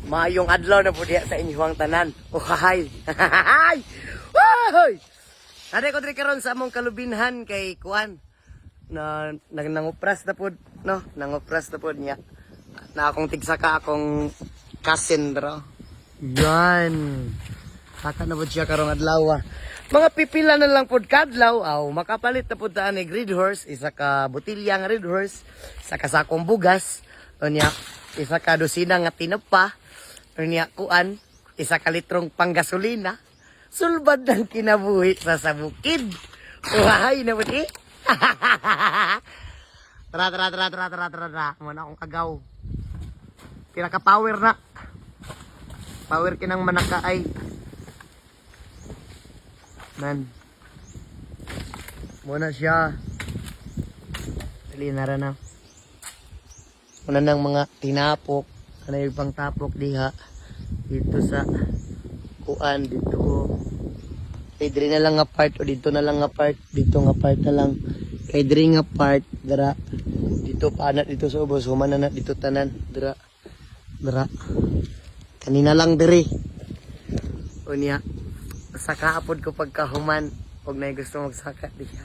Maayong adlaw na po diya sa inyong tanan. Uhahay. Hahahay. Woy! Nade ko diri karon sa among kalubinhan kay Kuan. Na nangupras na pod, no? Nangupras na pod niya. Na akong tigsaka akong cousin dro. Yan. Saka na pod siya karong adlaw. Mga pipila na lang pod kadlaw, aw makapalit na pod ta ni Red Horse, isa ka botilya nga Red Horse, isa ka sakong bugas, unya isa ka dosina nga tinapa, unya kuan, isa ka litrong panggasolina. Sulbad ng kinabuhi sa bukid. Uhay na pod Tara. Muna akong agaw. Pila ka power na. Power kinang manaka ay. Man. Muna siya. Dali na rin na. Muna ng mga tinapok. Ano yung pang tapok diha. Dito sa kuan. Dito. Kay diri na lang nga part. O dito na lang nga part. Dito nga part na lang. Kay diri nga part. Dara. Dito paanat dito sa ubos. Humana na dito tanan. Dara. Kanina lang diri. O niya. Saka apod ko pagkahuman. Huwag na gusto magsaka diya.